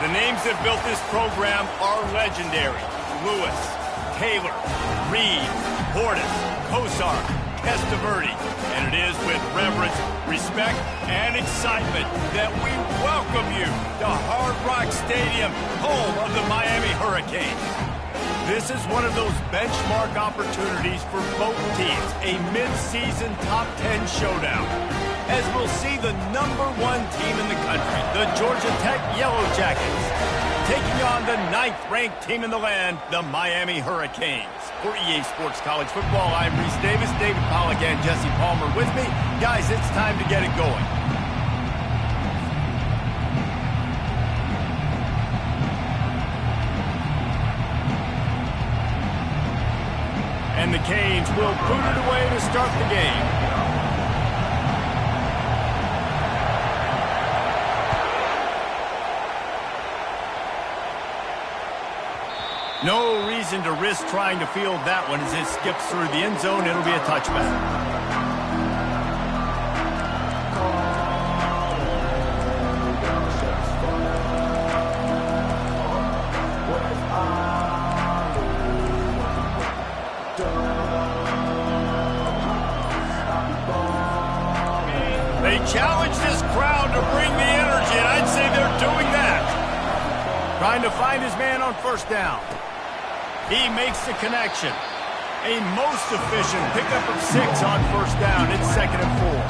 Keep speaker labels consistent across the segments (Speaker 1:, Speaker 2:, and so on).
Speaker 1: The names that built this program are legendary. Lewis, Taylor, Reed, Portis, Kosar, Testaverde. And it is with reverence, respect, and excitement that we welcome you to Hard Rock Stadium, home of the Miami Hurricanes. This is one of those benchmark opportunities for both teams, a mid-season top 10 showdown. As we'll see the #1 team in the country, the Georgia Tech Yellow Jackets, taking on the 9th-ranked team in the land, the Miami Hurricanes. For EA Sports College Football, I'm Reese Davis, David Pollack, and Jesse Palmer with me. Guys, it's time to get it going. And the Canes will boot it away to start the game. No reason to risk trying to field that one as it skips through the end zone. It'll be a touchback. They challenge this crowd to bring the energy, and I'd say they're doing that. Trying to find his man on first down. He makes the connection. A most efficient pickup of 6 on first down. It's 2nd and 4.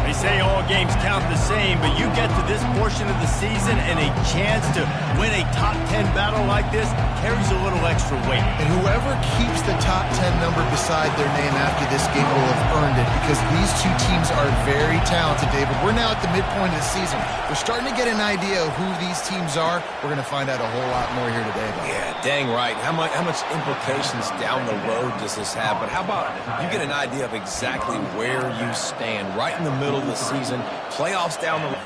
Speaker 1: They say all games count the same, but you get to this portion of the season and a chance to win a top 10 battle like this carries a little extra weight.
Speaker 2: And whoever keeps the top 10 number beside their name after this game will have earned it, because these two teams are very talented, David. We're now at the midpoint of the season. We're starting to get an idea of who these teams are. We're going to find out a whole lot more here today.
Speaker 3: Yeah, dang right. How much implications down the road does this have? But how about you get an idea of exactly where you stand right in the middle of the season, playoffs down the road.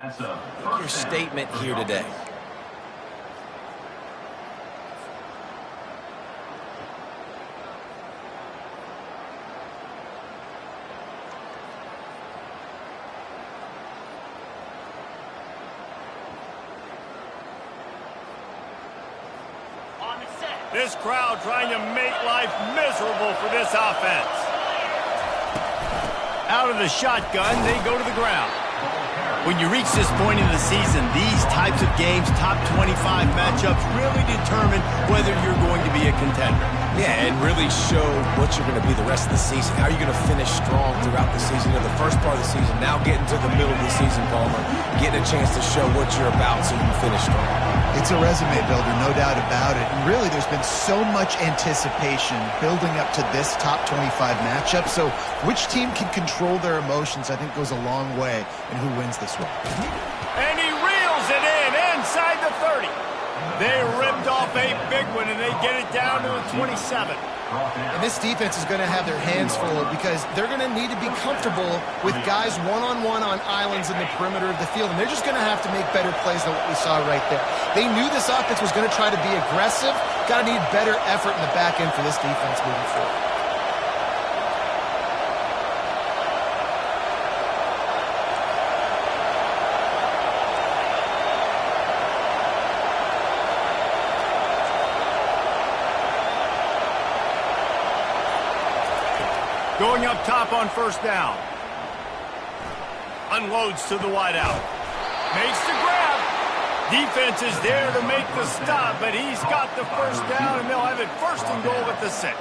Speaker 3: Your statement here today.
Speaker 1: This crowd trying to make life miserable for this offense. Out of the shotgun, they go to the ground. When you reach this point in the season, these types of games, top 25 matchups, really determine whether you're going to be a contender.
Speaker 3: Yeah, and really show what you're going to be the rest of the season. How are you going to finish strong throughout the season? The first part of the season, now getting to the middle of the season, Palmer, getting a chance to show what you're about so you can finish strong.
Speaker 2: It's a resume builder, no doubt about it. And really, there's been so much anticipation building up to this top 25 matchup. So which team can control their emotions, I think, goes a long way in who wins this one.
Speaker 1: And he reels it in inside the 30. They ripped off a big one, and they get it down to the 27.
Speaker 2: And this defense is going to have their hands full because they're going to need to be comfortable with guys one-on-one on islands in the perimeter of the field. And they're just going to have to make better plays than what we saw right there. They knew this offense was going to try to be aggressive. Got to need better effort in the back end for this defense moving forward.
Speaker 1: Going up top on first down. Unloads to the wideout. Makes the grab. Defense is there to make the stop, but he's got the first down, and they'll have it first and goal at the 6.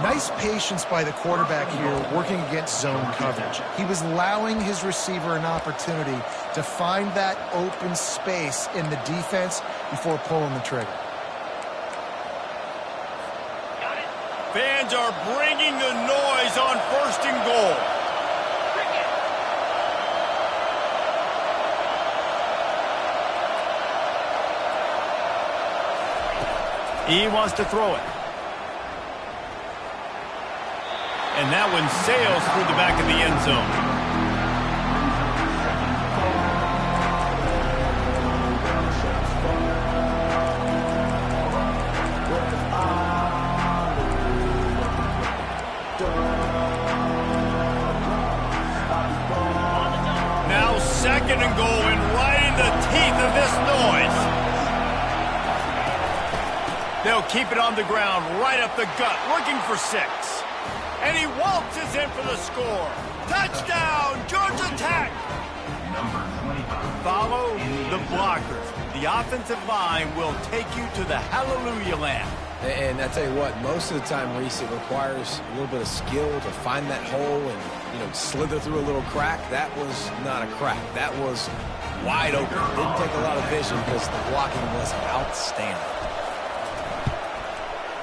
Speaker 2: Nice patience by the quarterback here working against zone coverage. He was allowing his receiver an opportunity to find that open space in the defense before pulling the trigger.
Speaker 1: Fans are bringing the noise on first and goal. He wants to throw it. And that one sails through the back of the end zone. Now second and goal, and right in the teeth of this noise. They'll keep it on the ground, right up the gut, looking for 6. And he waltzes in for the score. Touchdown, Georgia Tech! Follow the blockers. The offensive line will take you to the hallelujah land.
Speaker 3: And I tell you what, most of the time, Reese, it requires a little bit of skill to find that hole and, slither through a little crack. That was not a crack. That was wide open. Didn't take a lot of vision because the blocking was outstanding.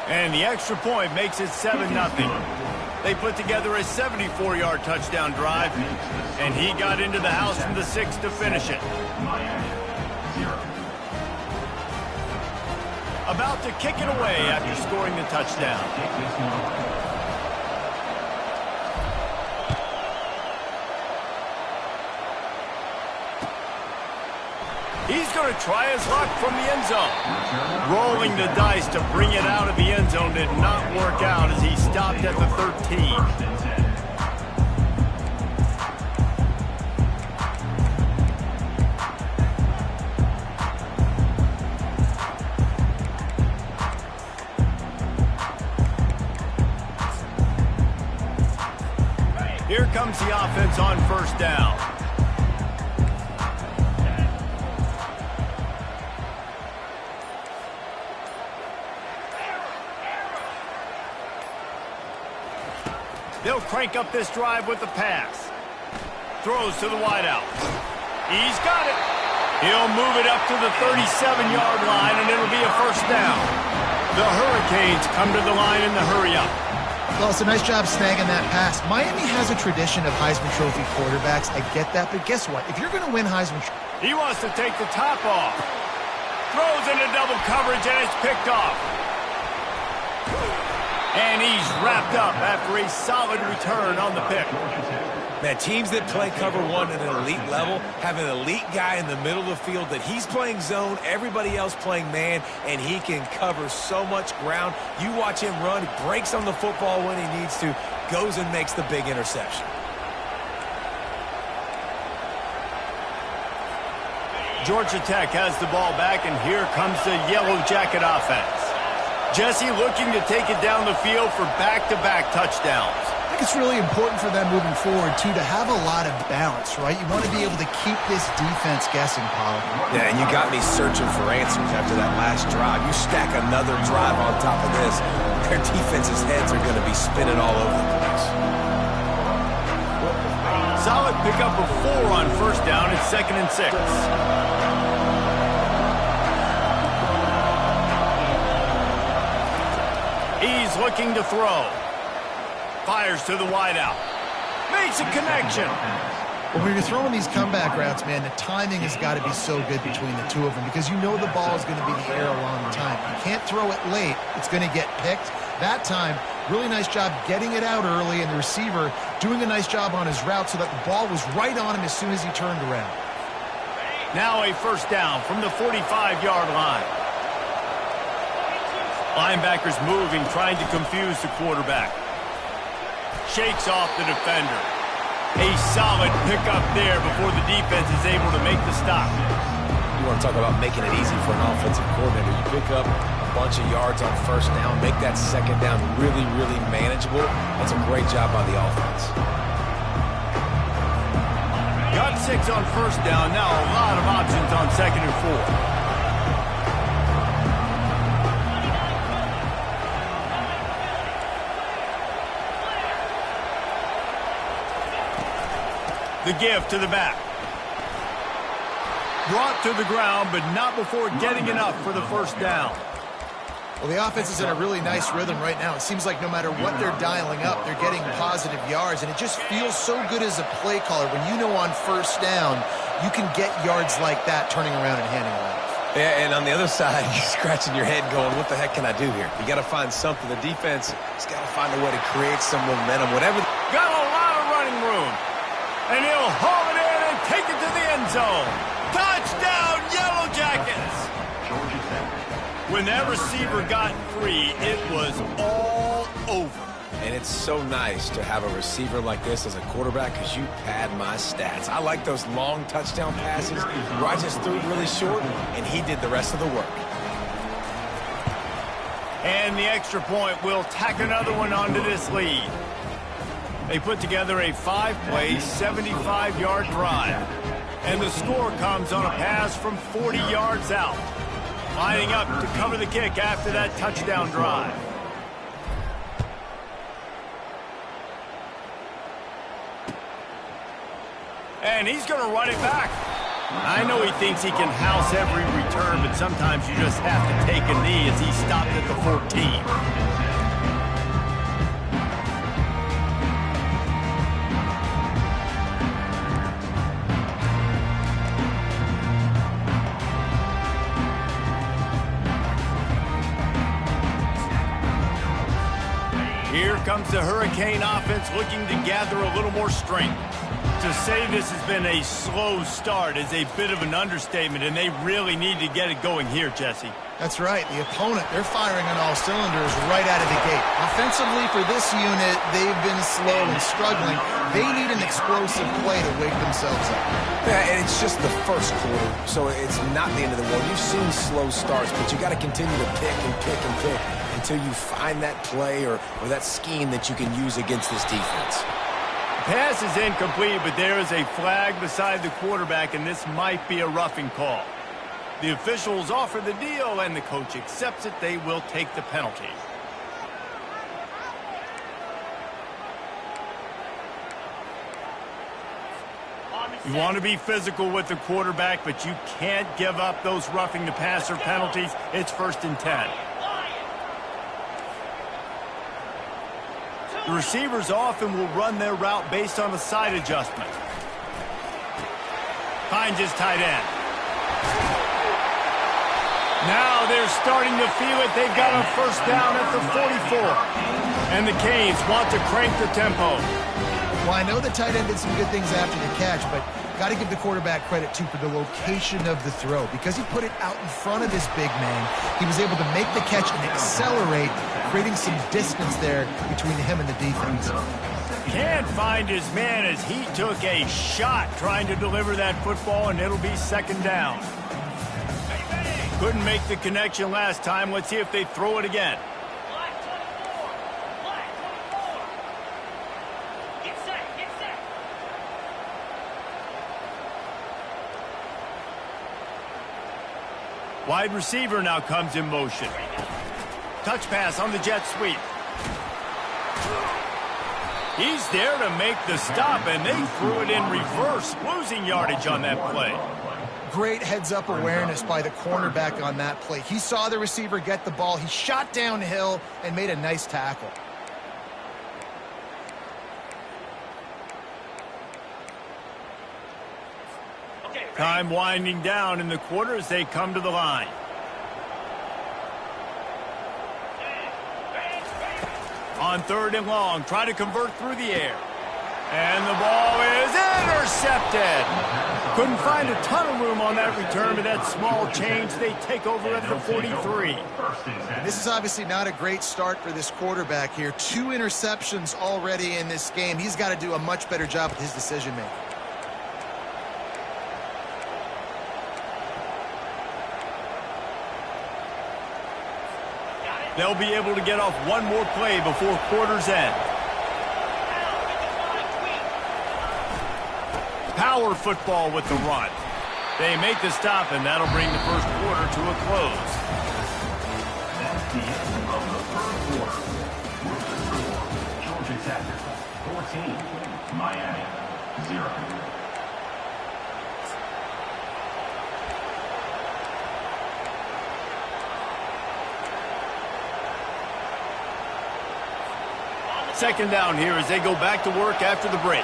Speaker 1: And the extra point makes it 7-0. They put together a 74-yard touchdown drive, and he got into the house from the 6 to finish it. About to kick it away after scoring the touchdown. He's going to try his luck from the end zone. Rolling the dice to bring it out of the end zone did not work out as he stopped at the 13. Here comes the offense on first down. They'll crank up this drive with the pass. Throws to the wideout. He's got it. He'll move it up to the 37-yard line, and it'll be a first down. The Hurricanes come to the line in the hurry-up.
Speaker 2: Well, it's a nice job snagging that pass. Miami has a tradition of Heisman Trophy quarterbacks. I get that, but guess what? If you're going to win Heisman Trophy...
Speaker 1: He wants to take the top off. Throws into double coverage, and it's picked off. And he's wrapped up after a solid return on the pick.
Speaker 3: Man, teams that play cover one at an elite level have an elite guy in the middle of the field that he's playing zone, everybody else playing man, and he can cover so much ground. You watch him run, breaks on the football when he needs to, goes and makes the big interception.
Speaker 1: Georgia Tech has the ball back, and here comes the Yellow Jacket offense. Jesse looking to take it down the field for back-to-back touchdowns.
Speaker 2: I think it's really important for them moving forward, too, to have a lot of balance, right? You want to be able to keep this defense guessing, Paul.
Speaker 3: Yeah, and you got me searching for answers after that last drive. You stack another drive on top of this, their defense's heads are going to be spinning all over the place.
Speaker 1: Solid pickup of 4 on first down. It's 2nd and 6. He's looking to throw. Fires to the wideout. Makes a connection.
Speaker 2: Well, when you're throwing these comeback routes, man, the timing has got to be so good between the two of them because you know the ball is going to be in the air a long time. You can't throw it late. It's going to get picked. That time, really nice job getting it out early, and the receiver doing a nice job on his route so that the ball was right on him as soon as he turned around.
Speaker 1: Now a first down from the 45-yard line. Linebackers moving, trying to confuse the quarterback. Shakes off the defender. A solid pickup there before the defense is able to make the stop.
Speaker 3: You want to talk about making it easy for an offensive coordinator. You pick up a bunch of yards on first down, make that second down really, really manageable. That's a great job by the offense.
Speaker 1: Got 6 on first down. Now a lot of options on 2nd and 4. The give to the back. Brought to the ground, but not before getting enough for the first down.
Speaker 2: Well, the offense is in a really nice rhythm right now. It seems like no matter what they're dialing up, they're getting positive yards, and it just feels so good as a play caller when you know on first down you can get yards like that turning around and handing it off.
Speaker 3: Yeah, and on the other side, you're scratching your head going, what the heck can I do here? You got to find something. The defense has got to find a way to create some momentum, whatever.
Speaker 1: Got a lot of running room. And he'll haul it in and take it to the end zone. Touchdown, Yellow Jackets! When that receiver got free, it was all over.
Speaker 3: And it's so nice to have a receiver like this as a quarterback because you pad my stats. I like those long touchdown passes where I just threw it really short, and he did the rest of the work.
Speaker 1: And the extra point will tack another one onto this lead. They put together a 5-play, 75-yard drive. And the score comes on a pass from 40 yards out. Lining up to cover the kick after that touchdown drive. And he's going to run it back. I know he thinks he can house every return, but sometimes you just have to take a knee as he stopped at the 14. Here comes the Hurricane offense looking to gather a little more strength. To say this has been a slow start is a bit of an understatement, and they really need to get it going here, Jesse.
Speaker 2: That's right. The opponent, they're firing on all cylinders right out of the gate. Offensively, for this unit, they've been slow and struggling. They need an explosive play to wake themselves up.
Speaker 3: Yeah, and it's just the first quarter, so it's not the end of the world. You've seen slow starts, but you got to continue to pick and pick and pick until you find that play or that scheme that you can use against this defense.
Speaker 1: Pass is incomplete, but there is a flag beside the quarterback, and this might be a roughing call. The officials offer the deal, and the coach accepts it. They will take the penalty. You want to be physical with the quarterback, but you can't give up those roughing the passer penalties. It's 1st and 10. The receivers often will run their route based on a side adjustment. Finds his tight end. Now they're starting to feel it. They've got a first down at the 44. And the Canes want to crank the tempo.
Speaker 2: Well, I know the tight end did some good things after the catch, but got to give the quarterback credit, too, for the location of the throw. Because he put it out in front of his big man, he was able to make the catch and accelerate, creating some distance there between him and the defense.
Speaker 1: Can't find his man as he took a shot trying to deliver that football, and it'll be second down. Couldn't make the connection last time. Let's see if they throw it again. Wide receiver now comes in motion. Touch pass on the jet sweep. He's there to make the stop, and they threw it in reverse, losing yardage on that play.
Speaker 2: Great heads-up awareness by the cornerback on that play. He saw the receiver get the ball. He shot downhill and made a nice tackle.
Speaker 1: Time winding down in the quarter as they come to the line. On third and long, try to convert through the air. And the ball is intercepted. Couldn't find a ton of room on that return, but that small change, they take over at the 43.
Speaker 2: This is obviously not a great start for this quarterback here. 2 interceptions already in this game. He's got to do a much better job with his decision-making.
Speaker 1: They'll be able to get off one more play before quarter's end. Power football with the run. They make the stop, and that'll bring the first quarter to a close.
Speaker 4: That's the end of the first quarter. Georgia Tech 14, Miami 0.
Speaker 1: Second down here as they go back to work after the break.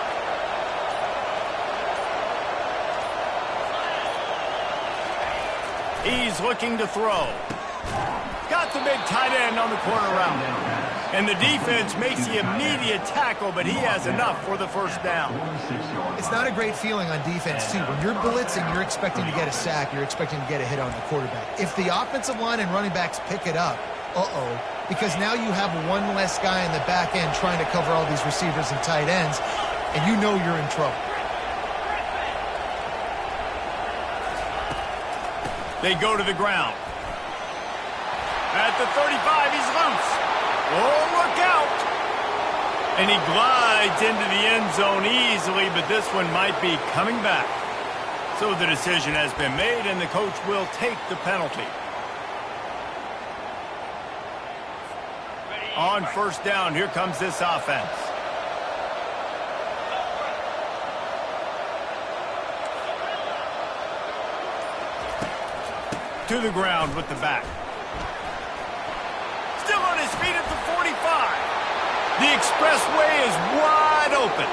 Speaker 1: He's looking to throw. Got the big tight end on the corner route. And the defense makes the immediate tackle, but he has enough for the first down.
Speaker 2: It's not a great feeling on defense, too. When you're blitzing, you're expecting to get a sack. You're expecting to get a hit on the quarterback. If the offensive line and running backs pick it up, because now you have one less guy in the back end trying to cover all these receivers and tight ends, and you know you're in trouble.
Speaker 1: They go to the ground. At the 35, he's loose. Oh, look out! And he glides into the end zone easily, but this one might be coming back. So the decision has been made, and the coach will take the penalty. On first down, here comes this offense. To the ground with the back. Still on his feet at the 45. The expressway is wide open.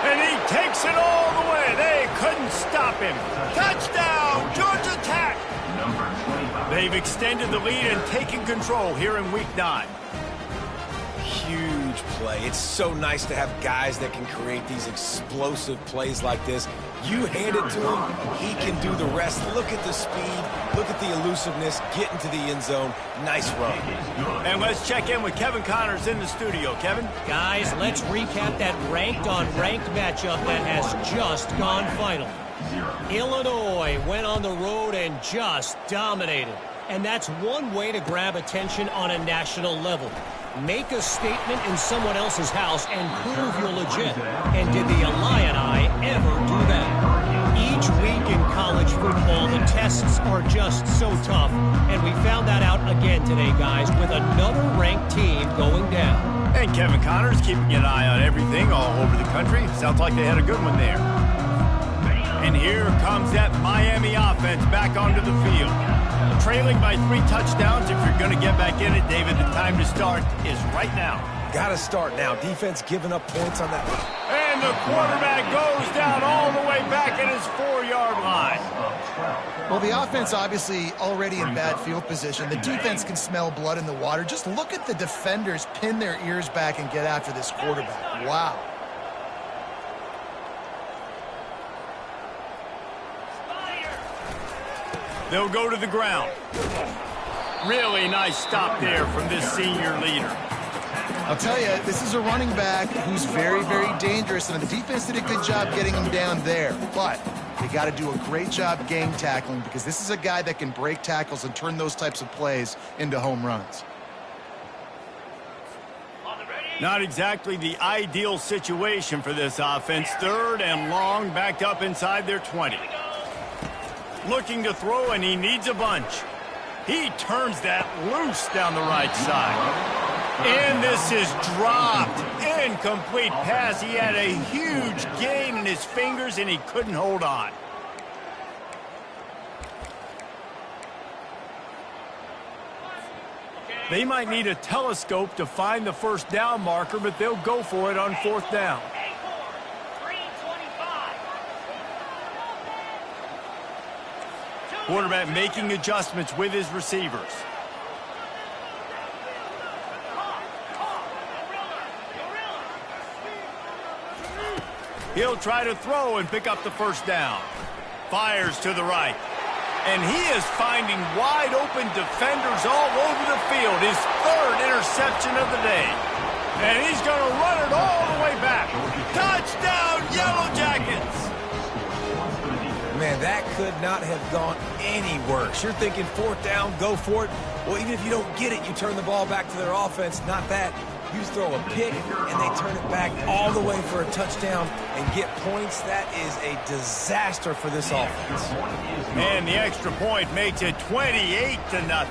Speaker 1: And he takes it all the way. They couldn't stop him. Touchdown, Georgia Tech! They've extended the lead and taken control here in Week 9.
Speaker 3: Huge play. It's so nice to have guys that can create these explosive plays like this. You hand it to him, he can do the rest. Look at the speed, look at the elusiveness, get into the end zone. Nice run.
Speaker 1: And let's check in with Kevin Connors in the studio. Kevin?
Speaker 5: Guys, let's recap that ranked-on-ranked matchup that has just gone final. Illinois went on the road and just dominated. And that's one way to grab attention on a national level. Make a statement in someone else's house and prove you're legit. And did the Illini ever do that? Each week in college football, the tests are just so tough. And we found that out again today, guys, with another ranked team going down.
Speaker 1: And Kevin Connors keeping an eye on everything all over the country. Sounds like they had a good one there. And here comes that Miami offense back onto the field. Trailing by 3 touchdowns. If you're going to get back in it, David, the time to start is right now.
Speaker 3: Got to start now. Defense giving up points on that.
Speaker 1: And And the quarterback goes down all the way back at his 4-yard line.
Speaker 2: Well, the offense obviously already in bad field position. The defense can smell blood in the water. Just look at the defenders pin their ears back and get after this quarterback. Wow.
Speaker 1: They'll go to the ground. Really nice stop there from this senior leader.
Speaker 2: I'll tell you, this is a running back who's very, very dangerous, and the defense did a good job getting him down there. But they got to do a great job gang tackling because this is a guy that can break tackles and turn those types of plays into home runs.
Speaker 1: Not exactly the ideal situation for this offense. 3rd and long, backed up inside their 20. Looking to throw, and he needs a bunch. He turns that loose down the right side. And this is dropped. Incomplete pass. He had a huge gain in his fingers, and he couldn't hold on. They might need a telescope to find the first down marker, but they'll go for it on 4th down. Quarterback making adjustments with his receivers. He'll try to throw and pick up the first down. Fires to the right. And he is finding wide open defenders all over the field. His 3rd interception of the day. And he's going to run it all the way back. Touchdown, Yellow Jackets!
Speaker 3: Man, that could not have gone any worse. You're thinking 4th down, go for it. Well, even if you don't get it, you turn the ball back to their offense. Not that. You throw a pick, and they turn it back all the way for a touchdown and get points. That is a disaster for this offense.
Speaker 1: And the extra point makes it 28-0.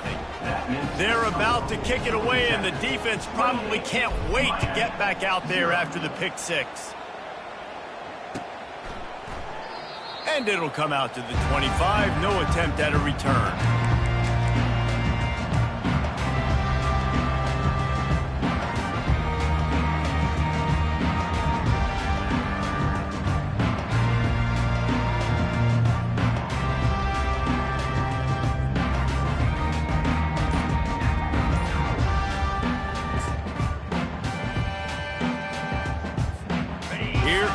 Speaker 1: They're about to kick it away, and the defense probably can't wait to get back out there after the pick 6. And it'll come out to the 25. No attempt at a return.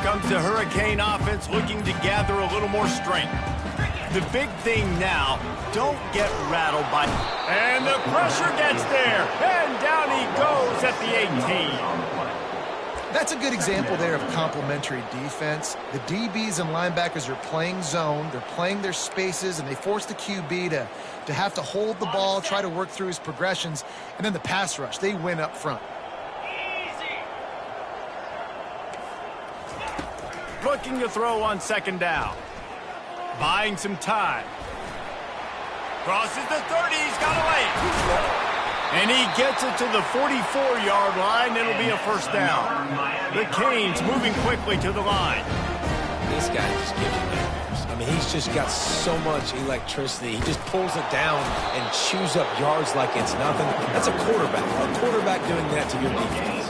Speaker 1: Comes the Hurricane offense looking to gather a little more strength. The big thing now, don't get rattled by... And the pressure gets there, and down he goes at the 18.
Speaker 2: That's a good example there of complementary defense. The DBs and linebackers are playing zone, they're playing their spaces, and they force the QB to have to hold the ball, try to work through his progressions, and then the pass rush, they win up front.
Speaker 1: Looking to throw on 2nd down. Buying some time. Crosses the 30, he's got away. And he gets it to the 44-yard line. It'll be a first down. The Canes moving quickly to the line.
Speaker 3: This guy just gives you nightmares. I mean, he's just got so much electricity. He just pulls it down and chews up yards like it's nothing. That's a quarterback. A quarterback doing that to your defense.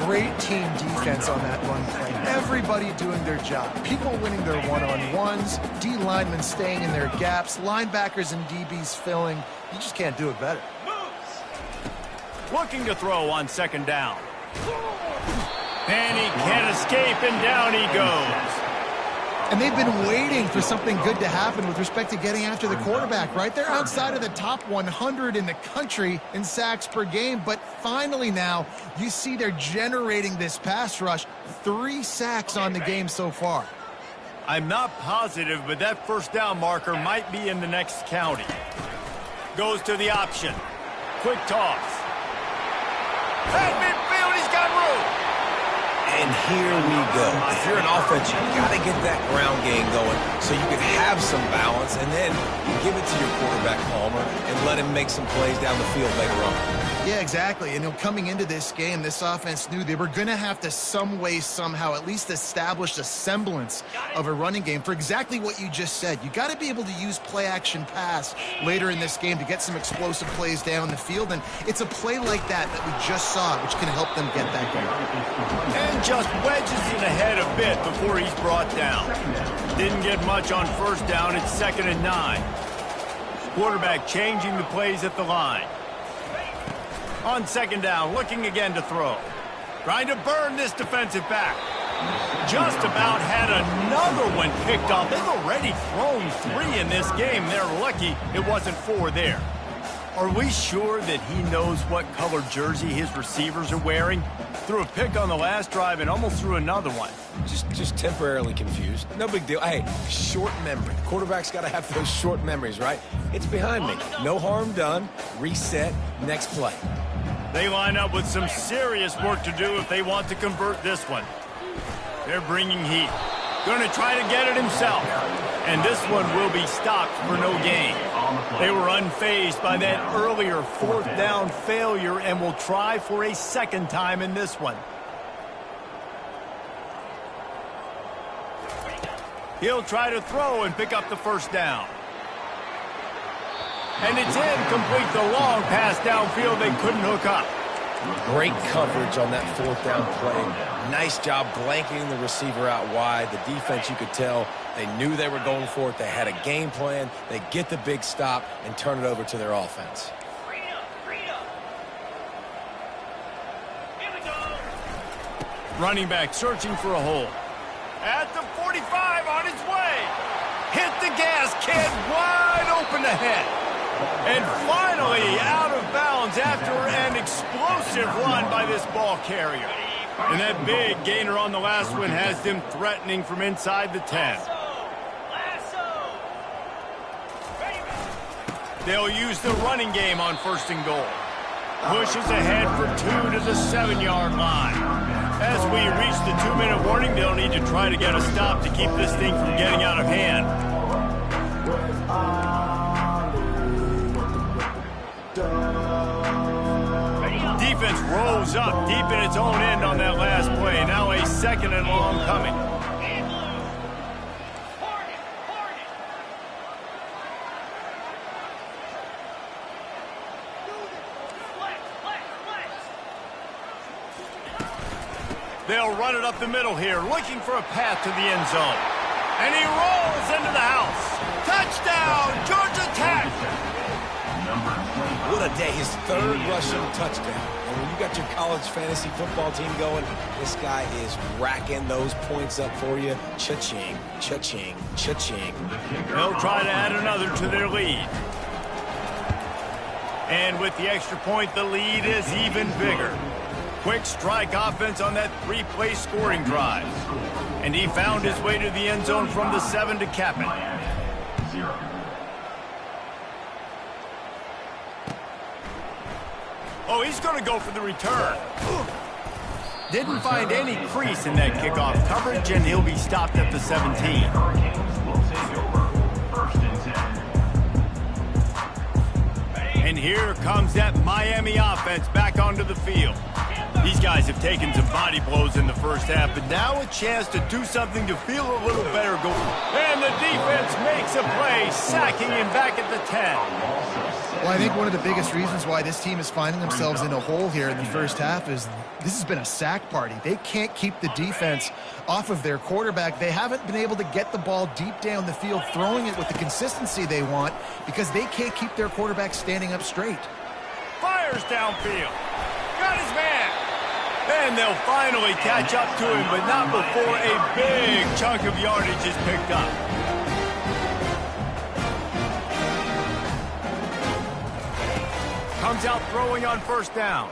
Speaker 2: Great team defense on that run play. Everybody doing their job. People winning their one-on-ones, D linemen staying in their gaps, linebackers and DBs filling. You just can't do it better.
Speaker 1: Looking to throw on 2nd down. And he can't escape, and down he goes.
Speaker 2: And they've been waiting for something good to happen with respect to getting after the quarterback, right? They're outside of the top 100 in the country in sacks per game, but finally now you see they're generating this pass rush. 3 sacks on the game so far.
Speaker 1: I'm not positive, but that first down marker might be in the next county. Goes to the option. Quick toss. At midfield, he's got room.
Speaker 3: And here we go. If you're an offense, you've got to get that ground game going so you can have some balance, and then you give it to your quarterback, Palmer, and let him make some plays down the field later on.
Speaker 2: Yeah, exactly. And coming into this game, this offense knew they were going to have to some way, somehow, at least establish a semblance of a running game for exactly what you just said. You got to be able to use play-action pass later in this game to get some explosive plays down the field, and it's a play like that that we just saw which can help them get that going.
Speaker 1: And just wedges it ahead a bit before he's brought down. Didn't get much on first down. It's 2nd and 9. Quarterback changing the plays at the line. On 2nd down, looking again to throw. Trying to burn this defensive back. Just about had another one picked off. They've already thrown 3 in this game. They're lucky it wasn't 4 there. Are we sure that he knows what color jersey his receivers are wearing? Threw a pick on the last drive and almost threw another one.
Speaker 3: Just temporarily confused. No big deal. Hey, short memory. Quarterback's got to have those short memories, right? It's behind me. No harm done. Reset. Next play.
Speaker 1: They line up with some serious work to do if they want to convert this one. They're bringing heat. Going to try to get it himself. And this one will be stopped for no gain. They were unfazed by that earlier 4th down failure and will try for a 2nd time in this one. He'll try to throw and pick up the 1st down. And it's incomplete. The long pass downfield they couldn't hook up.
Speaker 3: Great coverage on that 4th down play. Nice job blanketing the receiver out wide. The defense, you could tell, they knew they were going for it. They had a game plan. They get the big stop and turn it over to their offense.
Speaker 1: Running back searching for a hole. At the 45 on his way. Hit the gas, kid, wide open ahead. And finally out of bounds after an explosive run by this ball carrier. And that big gainer on the last one has them threatening from inside the 10. They'll use the running game on 1st and goal. Pushes ahead for 2 to the 7-yard line. As we reach the 2-minute warning, they'll need to try to get a stop to keep this thing from getting out of hand. Defense rolls up deep in its own end on that last play. Now a 2nd and long coming. They'll run it up the middle here, looking for a path to the end zone. And he rolls into the house. Touchdown, Georgia Tech!
Speaker 3: What a day, his 3rd rushing touchdown. And when you got your college fantasy football team going, this guy is racking those points up for you. Cha-ching, cha-ching, cha-ching.
Speaker 1: They'll try to add another to their lead. And with the extra point, the lead is even bigger. Quick strike offense on that 3-play scoring drive. And he found his way to the end zone from the 7 to cap it. Oh, he's going to go for the return. Didn't find any crease in that kickoff coverage, and he'll be stopped at the 17. And here comes that Miami offense back onto the field. These guys have taken some body blows in the first half, but now a chance to do something to feel a little better going. And the defense makes a play, sacking him back at the 10.
Speaker 2: Well, I think one of the biggest reasons why this team is finding themselves in a hole here in the first half is this has been a sack party. They can't keep the defense off of their quarterback. They haven't been able to get the ball deep down the field, throwing it with the consistency they want because they can't keep their quarterback standing up straight.
Speaker 1: Fires downfield. Got his man. And they'll finally catch up to him, but not before a big chunk of yardage is picked up. Comes out throwing on 1st down.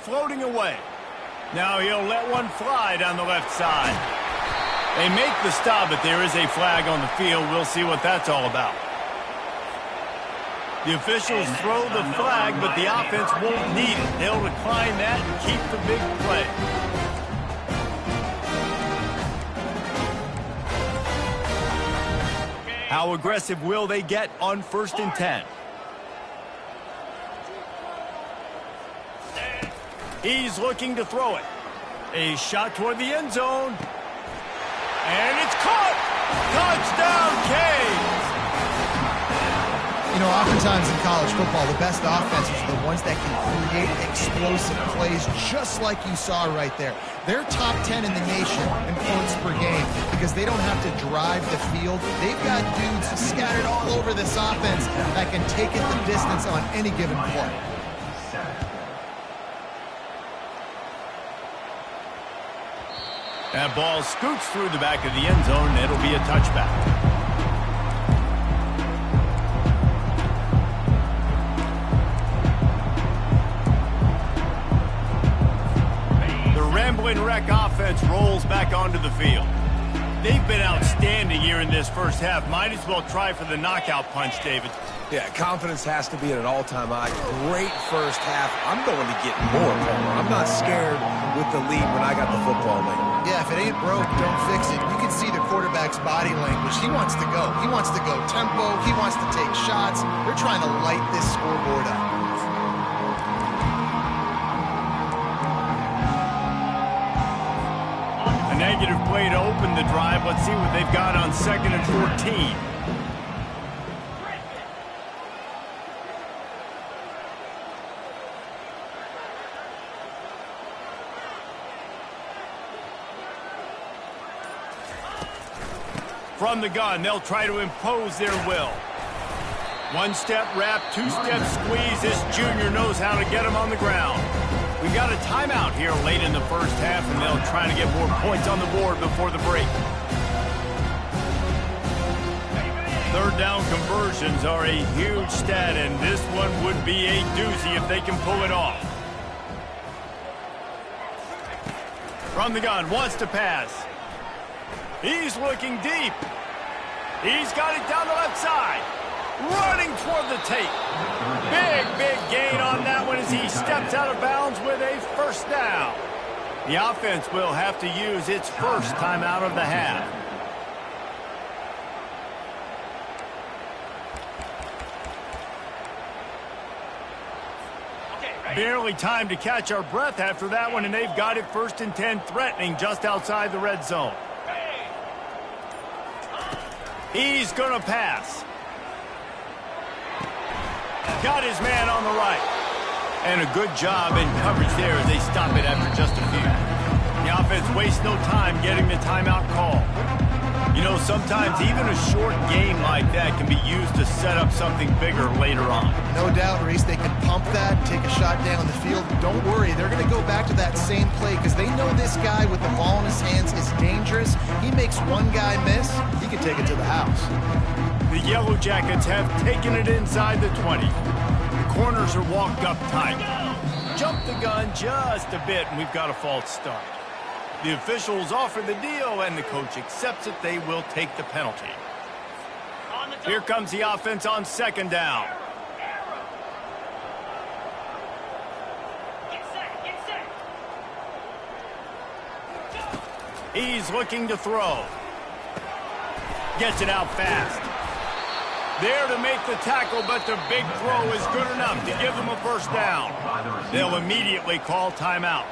Speaker 1: Floating away. Now he'll let one fly down the left side. They make the stop, but there is a flag on the field. We'll see what that's all about. The officials throw the flag, but the offense won't need it. They'll decline that and keep the big play. How aggressive will they get on 1st and 10? He's looking to throw it. A shot toward the end zone. And it's caught! Touchdown, Canes!
Speaker 2: You know, oftentimes in college football, the best offenses are the ones that can create explosive plays just like you saw right there. They're top 10 in the nation in points per game because they don't have to drive the field. They've got dudes scattered all over this offense that can take it the distance on any given play.
Speaker 1: That ball scoots through the back of the end zone, and it'll be a touchback. Ramblin' Wreck offense rolls back onto the field. They've been outstanding here in this first half. Might as well try for the knockout punch, David.
Speaker 3: Yeah, confidence has to be at an all-time high. Great first half. I'm going to get more, Palmer. I'm not scared with the lead when I got the football late.
Speaker 2: Yeah, if it ain't broke, don't fix it. You can see the quarterback's body language. He wants to go. He wants to go tempo. He wants to take shots. They're trying to light this scoreboard up.
Speaker 1: Negative play to open the drive. Let's see what they've got on 2nd and 14. From the gun, they'll try to impose their will. One-step wrap, two-step squeeze. This junior knows how to get him on the ground. We got a timeout here late in the first half, and they'll try to get more points on the board before the break. Third down conversions are a huge stat, and this one would be a doozy if they can pull it off. From the gun, wants to pass. He's looking deep. He's got it down the left side. Running toward the tape. Big gain on that one as he steps out of bounds with a first down. The offense will have to use its first timeout of the half. Barely time to catch our breath after that one, and they've got it 1st and 10, threatening just outside the red zone. He's going to pass. Got his man on the right. And a good job in coverage there as they stop it after just a few. The offense wastes no time getting the timeout call. You know, sometimes even a short game like that can be used to set up something bigger later on.
Speaker 2: No doubt, Reese, they can pump that, take a shot down the field. Don't worry, they're going to go back to that same play because they know this guy with the ball in his hands is dangerous. He makes one guy miss, he can take it to the house.
Speaker 1: The Yellow Jackets have taken it inside the 20. The corners are walked up tight. Jump the gun just a bit, and we've got a false start. The officials offer the deal, and the coach accepts it. They will take the penalty. Here comes the offense on 2nd down. He's looking to throw. Gets it out fast. There to make the tackle, but the big throw is good enough to give them a first down. They'll immediately call timeout.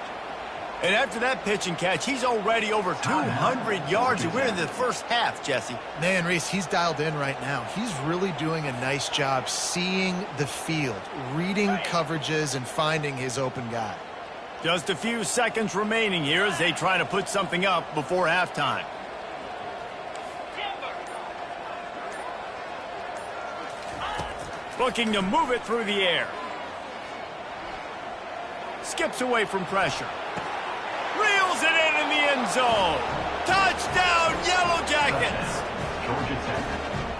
Speaker 1: And after that pitch and catch, he's already over 200 yards, and we're in the first half, Jesse.
Speaker 2: Man, Reese, he's dialed in right now. He's really doing a nice job seeing the field, reading coverages, and finding his open guy.
Speaker 1: Just a few seconds remaining here as they try to put something up before halftime. Looking to move it through the air. Skips away from pressure. Reels it in the end zone. Touchdown, Yellow Jackets!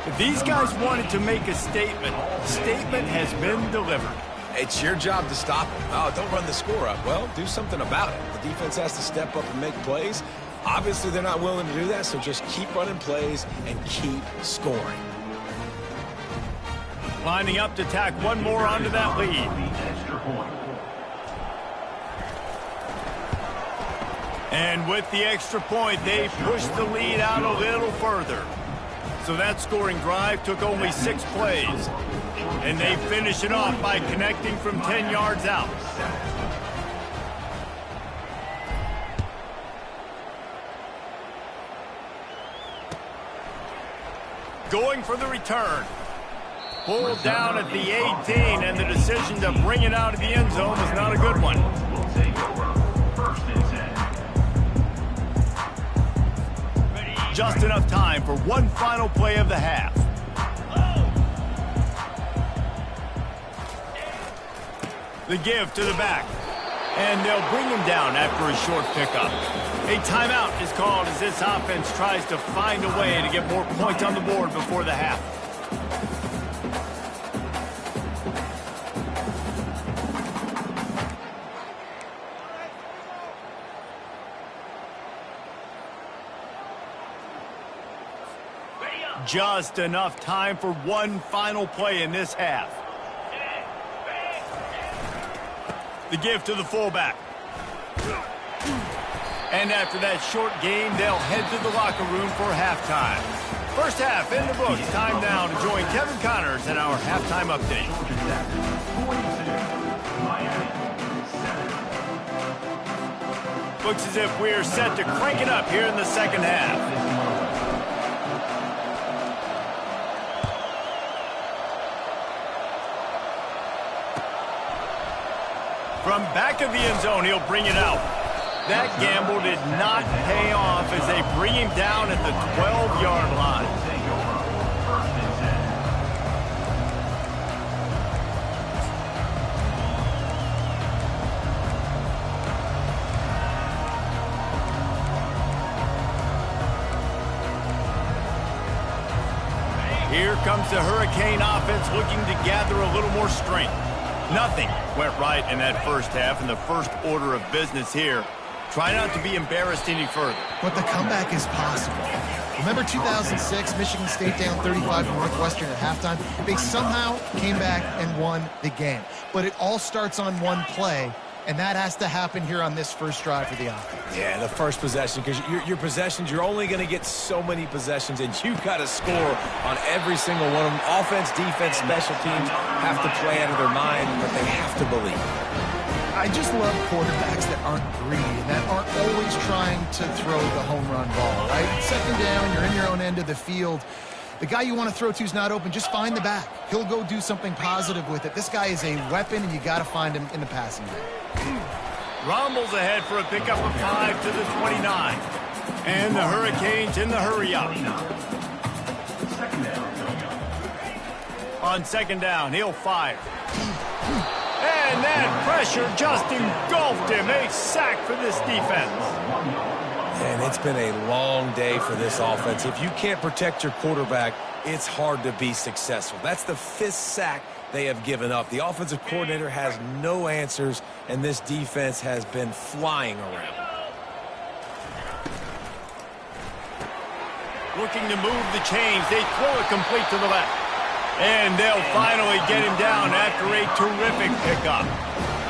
Speaker 1: If these guys wanted to make a statement, the statement has been delivered.
Speaker 3: It's your job to stop them. Oh, don't run the score up. Well, do something about it. The defense has to step up and make plays. Obviously, they're not willing to do that, so just keep running plays and keep scoring.
Speaker 1: Lining up to tack one more onto that lead. And with the extra point, they pushed the lead out a little further. So that scoring drive took only 6 plays. And they finish it off by connecting from 10 yards out. Going for the return. Pulled down at the 18, and the decision to bring it out of the end zone was not a good one.
Speaker 4: Will take over. First and 10.
Speaker 1: Just enough time for one final play of the half. The give to the back. And they'll bring him down after a short pickup. A timeout is called as this offense tries to find a way to get more points on the board before the half. Just enough time for one final play in this half. The give to the fullback. And after that short game, they'll head to the locker room for halftime. First half in the books. Time now to join Kevin Connors in our halftime update. Looks as if we're set to crank it up here in the second half. From back of the end zone, he'll bring it out. That gamble did not pay off as they bring him down at the 12-yard line. Here comes the Hurricane offense looking to gather a little more strength. Nothing went right in that first half, and the first order of business here. Try not to be embarrassed any further.
Speaker 2: But the comeback is possible. Remember 2006, Michigan State down 35 to Northwestern at halftime? They somehow came back and won the game. But it all starts on one play, and that has to happen here on this first drive for the offense.
Speaker 3: Yeah, the first possession, because your possessions, you're only going to get so many possessions, and you got to score on every single one of them. Offense, defense, special teams have to play out of their mind, but they have to believe.
Speaker 2: I just love quarterbacks that aren't greedy and that aren't always trying to throw the home run ball, right? Second down, you're in your own end of the field. The guy you want to throw to is not open. Just find the back. He'll go do something positive with it. This guy is a weapon, and you got to find him in the passing game.
Speaker 1: Rumbles ahead for a pickup of 5 to the 29. And the Hurricanes in the hurry-up. On second down, he'll fire. And that pressure just engulfed him. A sack for this defense.
Speaker 3: And it's been a long day for this offense. If you can't protect your quarterback, it's hard to be successful. That's the 5th sack they have given up. The offensive coordinator has no answers, and this defense has been flying around.
Speaker 1: Looking to move the chains. They throw it complete to the left. And they'll finally get him down after a terrific pickup.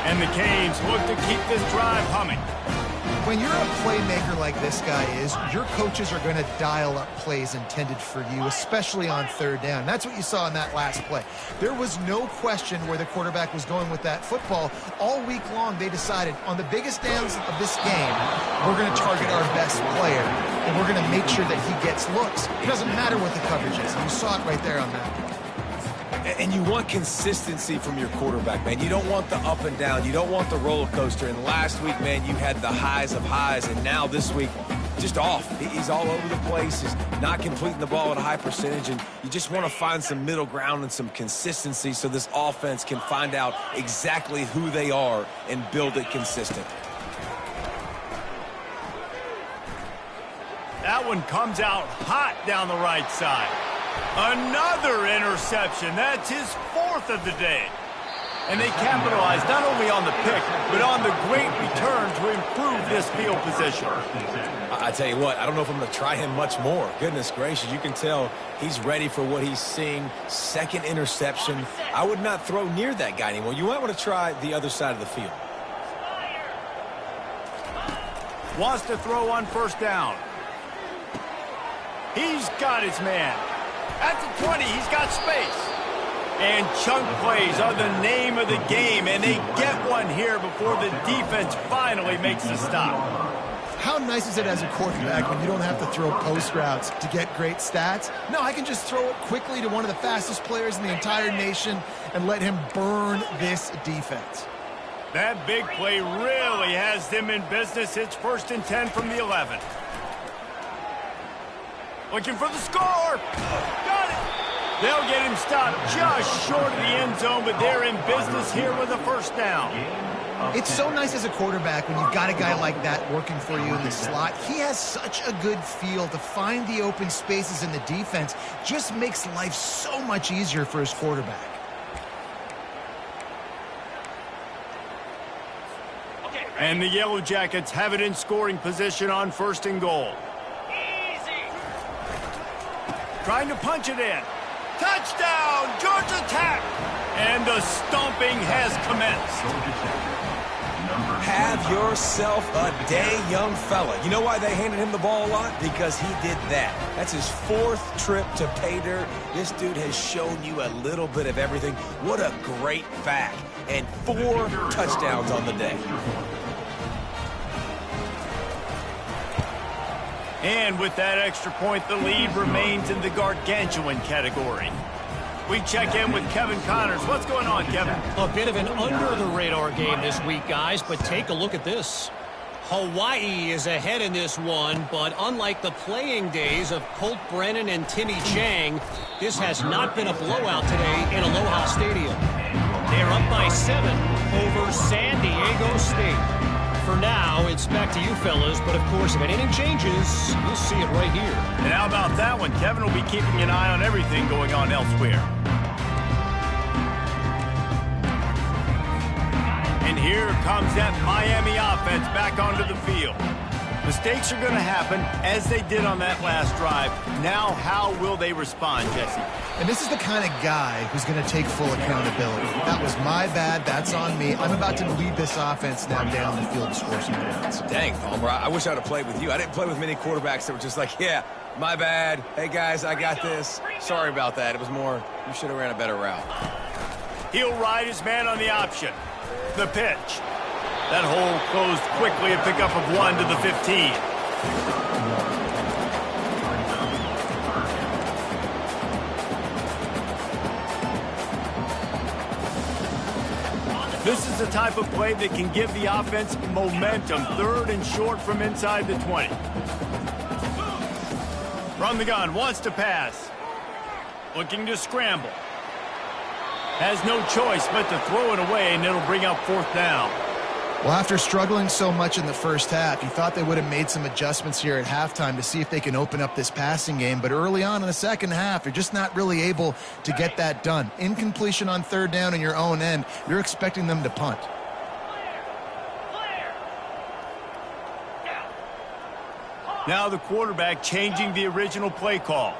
Speaker 1: And the Canes look to keep this drive humming.
Speaker 2: When you're a playmaker like this guy is, your coaches are going to dial up plays intended for you, especially on third down. That's what you saw in that last play. There was no question where the quarterback was going with that football. All week long, they decided on the biggest downs of this game, we're going to target our best player, and we're going to make sure that he gets looks. It doesn't matter what the coverage is. You saw it right there on that play.
Speaker 3: And you want consistency from your quarterback, man. You don't want the up and down. You don't want the roller coaster. And last week, man, you had the highs of highs. And now this week, just off. He's all over the place. He's not completing the ball at a high percentage. And you just want to find some middle ground and some consistency so this offense can find out exactly who they are and build it consistent.
Speaker 1: That one comes out hot down the right side. Another interception. That's his 4th of the day. And they capitalized not only on the pick, but on the great return to improve this field position.
Speaker 3: I tell you what, I don't know if I'm going to try him much more. Goodness gracious, you can tell he's ready for what he's seeing. 2nd interception. I would not throw near that guy anymore. You might want to try the other side of the field.
Speaker 1: Wants to throw on first down. He's got his man. At the 20, he's got space. And chunk plays are the name of the game, and they get one here before the defense finally makes the stop.
Speaker 2: How nice is it as a quarterback when you don't have to throw post routes to get great stats? No, I can just throw it quickly to one of the fastest players in the entire nation and let him burn this defense.
Speaker 1: That big play really has them in business. It's 1st and 10 from the 11. Looking for the score. Got it. They'll get him stopped just short of the end zone, but they're in business here with a first down.
Speaker 2: It's so nice as a quarterback when you've got a guy like that working for you in the slot. He has such a good feel to find the open spaces in the defense. Just makes life so much easier for his quarterback.
Speaker 1: And the Yellow Jackets have it in scoring position on 1st and goal. Easy. Trying to punch it in. Touchdown, Georgia Tech! And the stomping has commenced.
Speaker 3: Have yourself a day, young fella. You know why they handed him the ball a lot? Because he did that. That's his 4th trip to pay dirt. This dude has shown you a little bit of everything. What a great back. And 4 touchdowns on the day.
Speaker 1: And with that extra point, the lead remains in the gargantuan category. We check in with Kevin Connors. What's going on, Kevin?
Speaker 5: A bit of an under-the-radar game this week, guys, but take a look at this. Hawaii is ahead in this one, but unlike the playing days of Colt Brennan and Timmy Chang, this has not been a blowout today in Aloha Stadium. They're up by 7 over San Diego State. For now, it's back to you fellas, but of course, if anything changes, you'll see it right here.
Speaker 1: And how about that one? Kevin will be keeping an eye on everything going on elsewhere. And here comes that Miami offense back onto the field. Mistakes are going to happen, as they did on that last drive. Now, how will they respond, Jesse?
Speaker 2: And this is the kind of guy who's going to take full accountability. That was my bad. That's on me. I'm about to lead this offense now down the field to score some points.
Speaker 3: Dang, Palmer, I wish I would have played with you. I didn't play with many quarterbacks that were just like, yeah, my bad. Hey, guys, I got this. Sorry about that. It was more, you should have ran a better route.
Speaker 1: He'll ride his man on the option. The pitch. That hole closed quickly, a pickup of 1 to the 15. This is the type of play that can give the offense momentum. 3rd and short from inside the 20. From the gun, wants to pass. Looking to scramble. Has no choice but to throw it away, and it'll bring up 4th down.
Speaker 2: Well, after struggling so much in the first half, you thought they would have made some adjustments here at halftime to see if they can open up this passing game. But early on in the second half, you're just not really able to get that done. Incompletion on 3rd down in your own end, you're expecting them to punt.
Speaker 1: Now the quarterback changing the original play call.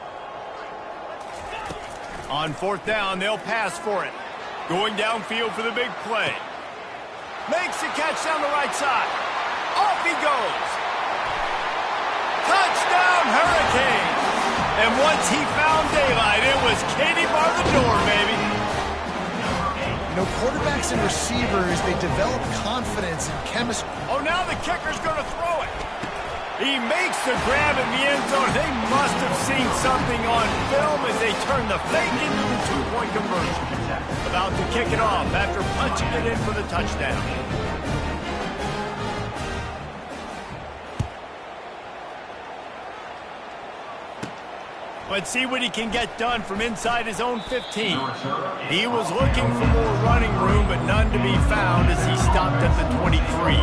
Speaker 1: On 4th down, they'll pass for it. Going downfield for the big play. Makes the catch down the right side. Off he goes. Touchdown, Hurricanes. And once he found daylight, it was Katie bar the door, baby.
Speaker 2: You know, quarterbacks and receivers, they develop confidence and chemistry.
Speaker 1: Oh, now the kicker's going to throw it. He makes the grab in the end zone. They must have seen something on film as they turn the fake into the 2-point conversion. About to kick it off after punching it in for the touchdown. Let's see what he can get done from inside his own 15. He was looking for more running room, but none to be found as he stopped at the 23.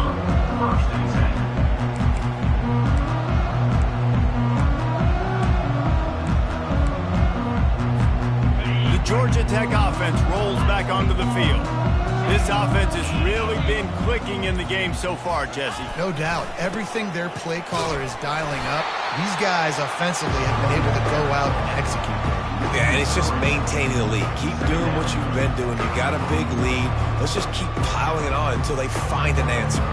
Speaker 1: Georgia Tech offense rolls back onto the field. This offense has really been clicking in the game so far, Jesse.
Speaker 2: No doubt. Everything their play caller is dialing up, these guys offensively have been able to go out and execute.
Speaker 3: Yeah, and it's just maintaining the lead. Keep doing what you've been doing. You got a big lead. Let's just keep piling it on until they find an answer.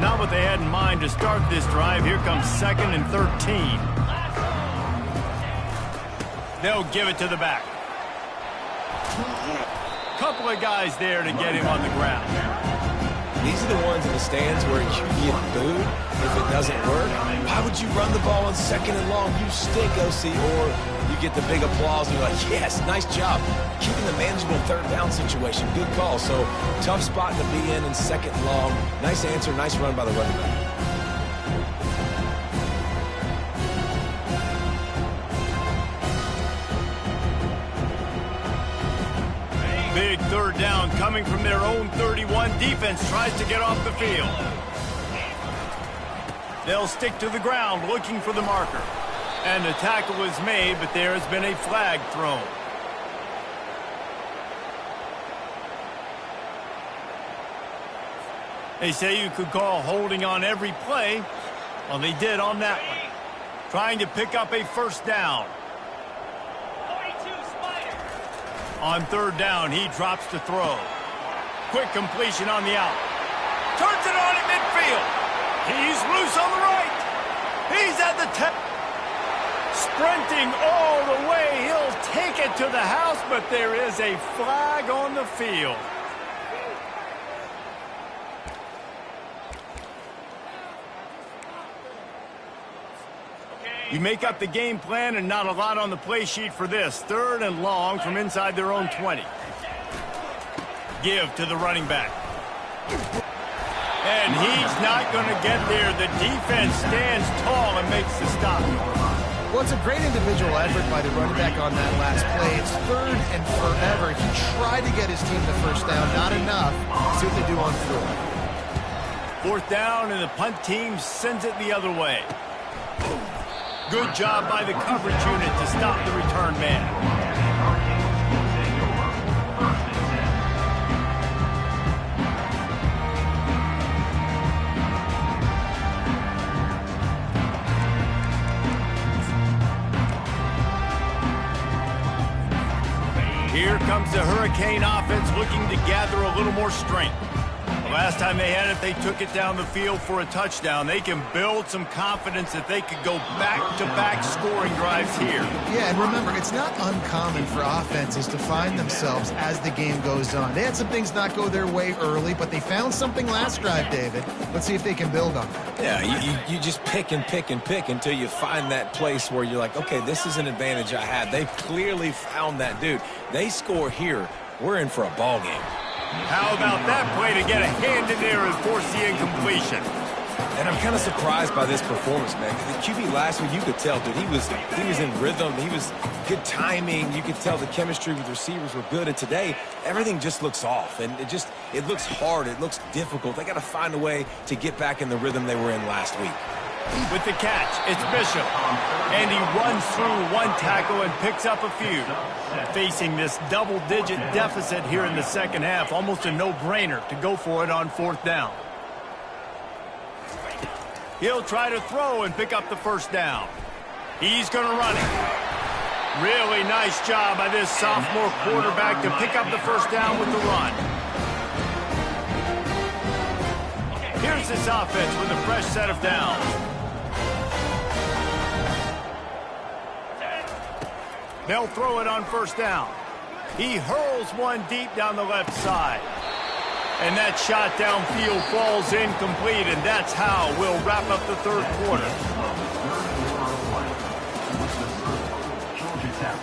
Speaker 1: Not what they had in mind to start this drive. Here comes 2nd and 13. They'll give it to the back. Couple of guys there to get him on the ground.
Speaker 3: These are the ones in the stands where you get booed if it doesn't work. Why would you run the ball on 2nd and long? You stink, OC. Or you get the big applause and you're like, yes, nice job. Keeping the manageable 3rd down situation. Good call. So tough spot to be in 2nd and long. Nice answer, nice run by the running back.
Speaker 1: Big 3rd down coming from their own 31. Defense tries to get off the field. They'll stick to the ground looking for the marker. And the tackle is made, but there has been a flag thrown. They say you could call holding on every play. Well, they did on that one. Trying to pick up a 1st down. On 3rd down, he drops to throw. Quick completion on the out. Turns it on at midfield. He's loose on the right. He's at the 10. Sprinting all the way. He'll take it to the house, but there is a flag on the field. You make up the game plan and not a lot on the play sheet for this. 3rd and long from inside their own 20. Give to the running back. And he's not going to get there. The defense stands tall and makes the stop.
Speaker 2: Well, it's a great individual effort by the running back on that last play. It's 3rd and forever. He tried to get his team the 1st down. Not enough. See what they do on 4th.
Speaker 1: 4th down, and the punt team sends it the other way. Good job by the coverage unit to stop the return man. Here comes the Hurricane offense looking to gather a little more strength. The last time they had it, they took it down the field for a touchdown. They can build some confidence that they could go back-to-back scoring drives here.
Speaker 2: Yeah, and remember, it's not uncommon for offenses to find themselves as the game goes on. They had some things not go their way early, but they found something last drive, David. Let's see if they can build on that.
Speaker 3: Yeah, you just pick and pick and pick until you find that place where you're like, okay, this is an advantage I have. They've clearly found that, dude. They score here, we're in for a ball game.
Speaker 1: How about that play to get a hand in there and force the incompletion?
Speaker 3: And I'm kind of surprised by this performance, man. The QB last week, you could tell, dude, he was in rhythm. He was good timing. You could tell the chemistry with receivers were good. And today, everything just looks off. And it looks hard. It looks difficult. They got to find a way to get back in the rhythm they were in last week.
Speaker 1: With the catch, it's Bishop. And he runs through one tackle and picks up a few. Facing this double-digit deficit here in the 2nd half, almost a no-brainer to go for it on 4th down. He'll try to throw and pick up the 1st down. He's going to run it. Really nice job by this sophomore quarterback to pick up the 1st down with the run. Here's this offense with a fresh set of downs. They'll throw it on 1st down. He hurls one deep down the left side. And that shot downfield falls incomplete, and that's how we'll wrap up the 3rd quarter.
Speaker 4: Georgia Tech,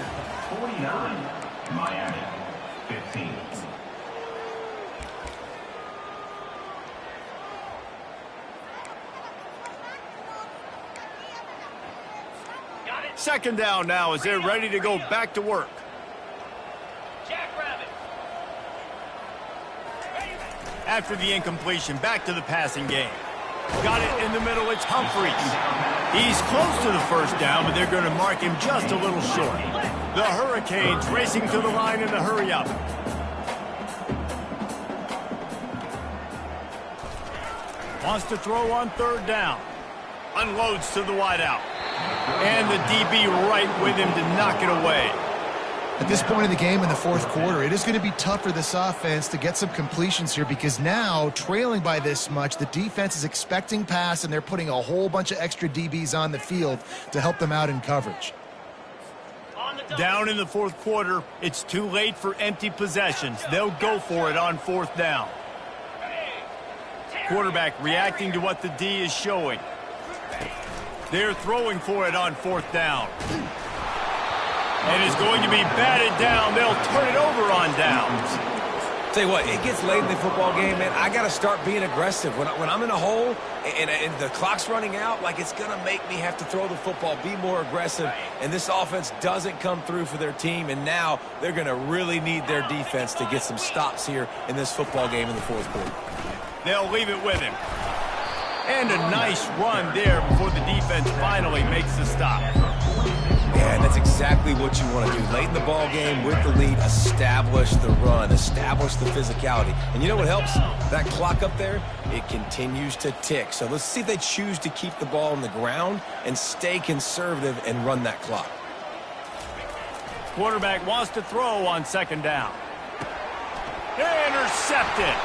Speaker 4: 49, Miami, 15.
Speaker 1: Second down now as they're ready to go back to work. After the incompletion, back to the passing game. Got it in the middle, it's Humphries. He's close to the 1st down, but they're going to mark him just a little short. The Hurricanes racing to the line in a hurry-up. Wants to throw on 3rd down. Unloads to the wideout. And the DB right with him to knock it away.
Speaker 2: At this point in the game in the 4th quarter, it is going to be tough for this offense to get some completions here because now, trailing by this much, the defense is expecting pass, and they're putting a whole bunch of extra DBs on the field to help them out in coverage.
Speaker 1: Down in the 4th quarter, it's too late for empty possessions. They'll go for it on 4th down. Quarterback reacting to what the D is showing. They're throwing for it on 4th down. And is going to be batted down. They'll turn it over on downs.
Speaker 3: Tell you what, it gets late in the football game, man. I got to start being aggressive. When I'm in a hole and the clock's running out, like, it's going to make me have to throw the football, be more aggressive. And this offense doesn't come through for their team, and now they're going to really need their defense to get some stops here in this football game in the 4th quarter.
Speaker 1: They'll leave it with him. And a nice run there before the defense finally makes the stop.
Speaker 3: Yeah, that's exactly what you want to do. Late in the ball game with the lead, establish the run, establish the physicality. And you know what helps? That clock up there, it continues to tick. So let's see if they choose to keep the ball on the ground and stay conservative and run that clock.
Speaker 1: Quarterback wants to throw on 2nd down. Intercepted.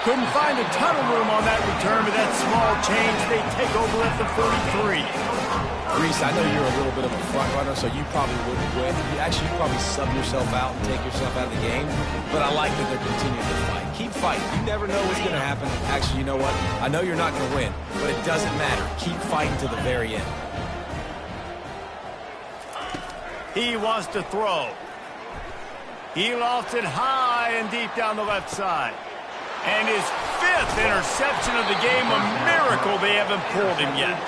Speaker 1: Couldn't find a ton of room on that return, but that small change, they take over at the 43.
Speaker 3: Reese, I know you're a little bit of a front runner, so you probably wouldn't win. Actually, you probably sub yourself out and take yourself out of the game. But I like that they're continuing to fight. Keep fighting. You never know what's going to happen. Actually, you know what? I know you're not going to win, but it doesn't matter. Keep fighting to the very end.
Speaker 1: He wants to throw. He lofts it high and deep down the left side. And his 5th interception of the game, a miracle they haven't pulled him yet.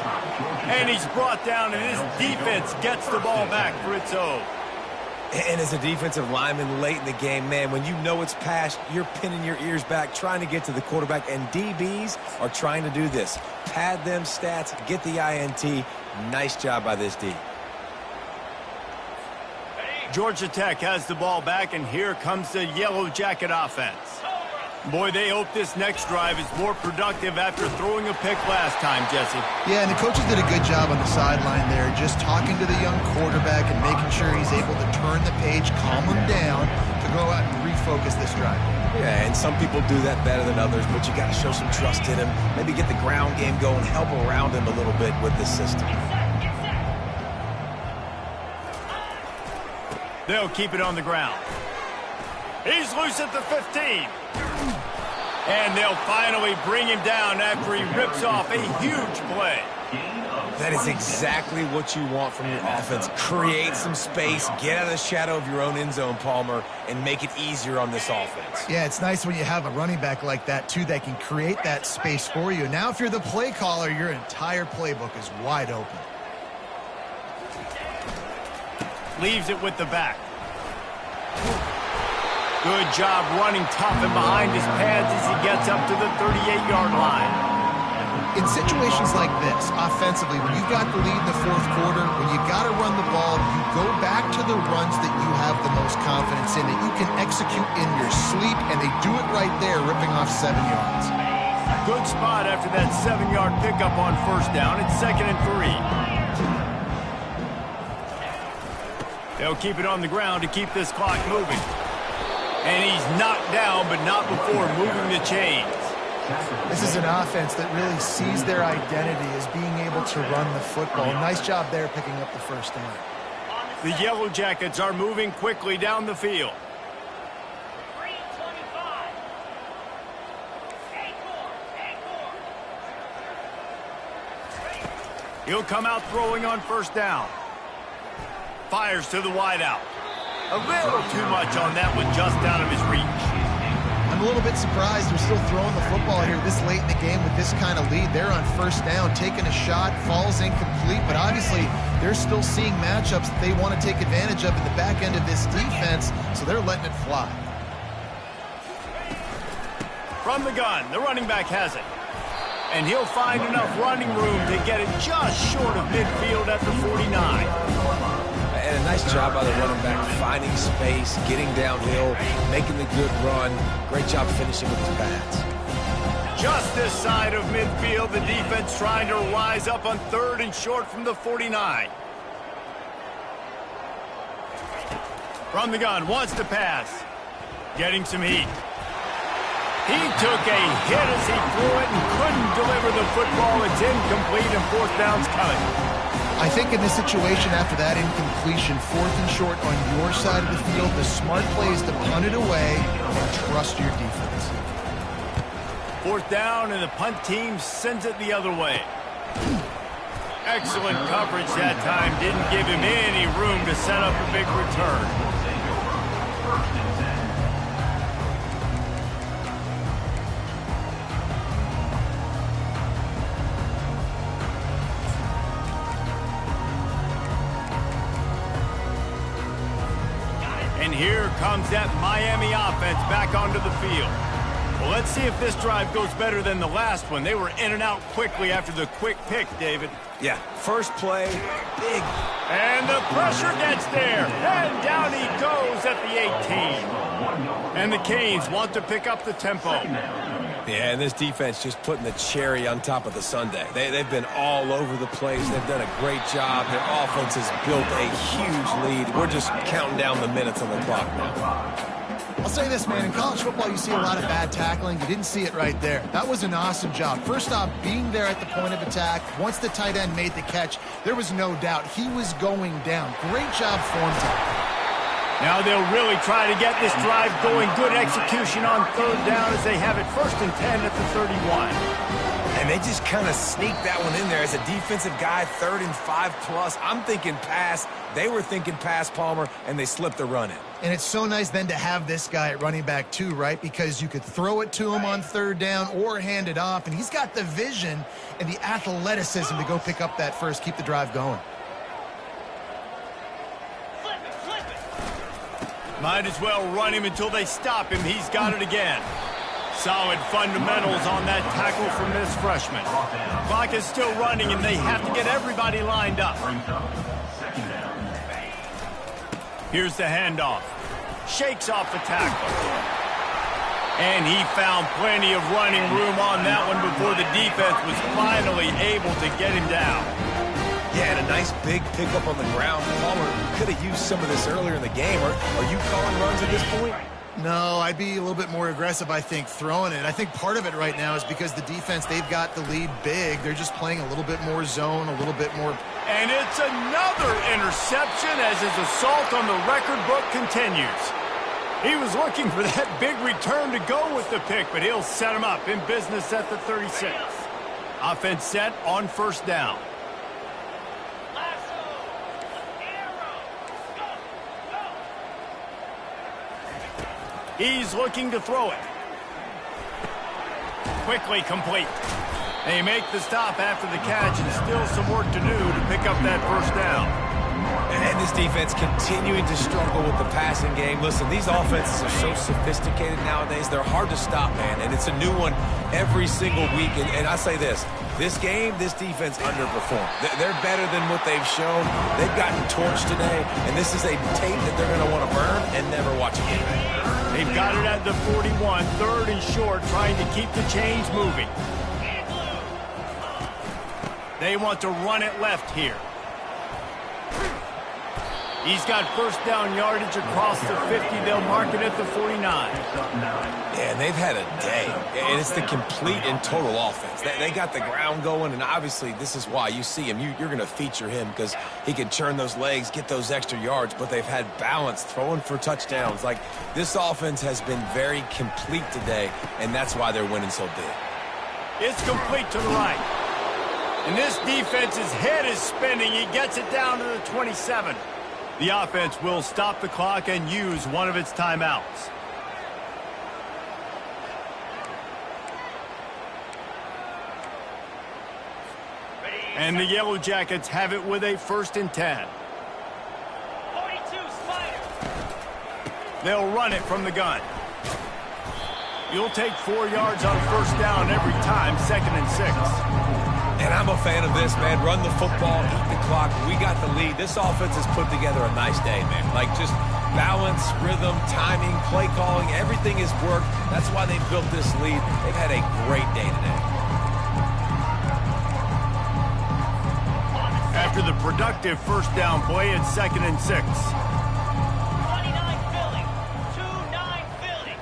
Speaker 1: And he's brought down, and his defense gets the ball back for its own.
Speaker 3: And as a defensive lineman late in the game, man, when you know it's past, you're pinning your ears back, trying to get to the quarterback, and DBs are trying to do this. Pad them stats, get the INT. Nice job by this D.
Speaker 1: Georgia Tech has the ball back, and here comes the Yellow Jacket offense. Boy, they hope this next drive is more productive after throwing a pick last time, Jesse.
Speaker 2: Yeah, and the coaches did a good job on the sideline there, just talking to the young quarterback and making sure he's able to turn the page, calm him down, to go out and refocus this drive.
Speaker 3: Yeah, and some people do that better than others, but you got to show some trust in him. Maybe get the ground game going, help around him a little bit with this system.
Speaker 1: They'll keep it on the ground. He's loose at the 15. And they'll finally bring him down after he rips off a huge play.
Speaker 3: That is exactly what you want from your offense. Create some space, get out of the shadow of your own end zone, Palmer, and make it easier on this offense.
Speaker 2: Yeah, it's nice when you have a running back like that, too, that can create that space for you. Now, if you're the play caller, your entire playbook is wide open.
Speaker 1: Leaves it with the back. Good job running tough and behind his pads as he gets up to the 38-yard line.
Speaker 2: In situations like this, offensively, when you've got the lead in the 4th quarter, when you got to run the ball, you go back to the runs that you have the most confidence in, that you can execute in your sleep, and they do it right there, ripping off 7 yards.
Speaker 1: Good spot after that 7-yard pickup on 1st down. It's 2nd and 3. They'll keep it on the ground to keep this clock moving. And he's knocked down, but not before moving the chains.
Speaker 2: This is an offense that really sees their identity as being able to run the football. Nice job there picking up the 1st down.
Speaker 1: The Yellow Jackets are moving quickly down the field. He'll come out throwing on 1st down. Fires to the wideout. A little too much on that one, just out of his reach.
Speaker 2: I'm a little bit surprised they're still throwing the football here this late in the game with this kind of lead. They're on 1st down, taking a shot, falls incomplete, but obviously they're still seeing matchups that they want to take advantage of in the back end of this defense, so they're letting it fly.
Speaker 1: From the gun, the running back has it. And he'll find enough running room to get it just short of midfield at the 49.
Speaker 3: And a nice job by the running back, finding space, getting downhill, making the good run. Great job finishing with his pads.
Speaker 1: Just this side of midfield, the defense trying to rise up on 3rd and short from the 49. From the gun, wants to pass. Getting some heat. He took a hit as he threw it and couldn't deliver the football. It's incomplete and 4th down's coming.
Speaker 2: I think in this situation, after that incompletion, 4th and short on your side of the field, the smart play is to punt it away and trust your defense.
Speaker 1: 4th down, and the punt team sends it the other way. Excellent coverage that time. Didn't give him any room to set up a big return. And here comes that Miami offense back onto the field. Well, let's see if this drive goes better than the last one. They were in and out quickly after the quick pick, David.
Speaker 3: Yeah, first play, big.
Speaker 1: And the pressure gets there. And down he goes at the 18. And the Canes want to pick up the tempo.
Speaker 3: Yeah, and this defense just putting the cherry on top of the sundae. They've been all over the place. They've done a great job. Their offense has built a huge lead. We're just counting down the minutes on the clock now.
Speaker 2: I'll say this, man. In college football, you see a lot of bad tackling. You didn't see it right there. That was an awesome job. First off, being there at the point of attack. Once the tight end made the catch, there was no doubt he was going down. Great job form tackle.
Speaker 1: Now they'll really try to get this drive going. Good execution on 3rd down as they have it 1st and 10 at the 31.
Speaker 3: And they just kind of sneaked that one in there as a defensive guy, 3rd and 5+. I'm thinking pass. They were thinking pass, Palmer, and they slipped the run in.
Speaker 2: And it's so nice then to have this guy at running back too, right? Because you could throw it to him on 3rd down or hand it off. And he's got the vision and the athleticism to go pick up that first, keep the drive going.
Speaker 1: Might as well run him until they stop him. He's got it again. Solid fundamentals on that tackle from this freshman. Clock is still running, and they have to get everybody lined up. Here's the handoff. Shakes off the tackle. And he found plenty of running room on that one before the defense was finally able to get him down.
Speaker 3: Yeah, and a nice big pickup on the ground. Palmer could have used some of this earlier in the game. Are you calling runs at this point?
Speaker 2: No, I'd be a little bit more aggressive, I think, throwing it. I think part of it right now is because the defense, they've got the lead big. They're just playing a little bit more zone, a little bit more.
Speaker 1: And it's another interception as his assault on the record book continues. He was looking for that big return to go with the pick, but he'll set him up in business at the 36. Offense set on 1st down. He's looking to throw it. Quickly complete. They make the stop after the catch, and still some work to do to pick up that 1st down.
Speaker 3: And this defense continuing to struggle with the passing game. Listen, these offenses are so sophisticated nowadays. They're hard to stop, man, and it's a new one every single week. And I say this game, this defense underperformed. They're better than what they've shown. They've gotten torched today, and this is a tape that they're going to want to burn and never watch again.
Speaker 1: They've got it at the 41, 3rd and short, trying to keep the chains moving. They want to run it left here. He's got 1st down yardage across the 50. They'll mark it at the 49.
Speaker 3: Yeah, and they've had a day. And it's the complete and total offense. They got the ground going, and obviously this is why you see him. You're going to feature him because he can churn those legs, get those extra yards, but they've had balance, throwing for touchdowns. Like, this offense has been very complete today, and that's why they're winning so big.
Speaker 1: It's complete to the right. And this defense's head is spinning. He gets it down to the 27. The offense will stop the clock and use one of its timeouts. And the Yellow Jackets have it with a 1st and 10.
Speaker 5: 42 Spider.
Speaker 1: They'll run it from the gun. You'll take 4 yards on 1st down every time, 2nd and 6.
Speaker 3: And I'm a fan of this, man. Run the football, eat the clock. We got the lead. This offense has put together a nice day, man. Like, just balance, rhythm, timing, play calling, everything has worked. That's why they built this lead. They've had a great day today.
Speaker 1: After the productive 1st down play, it's 2nd and 6.
Speaker 5: 29 Philly. 2-9 Philly.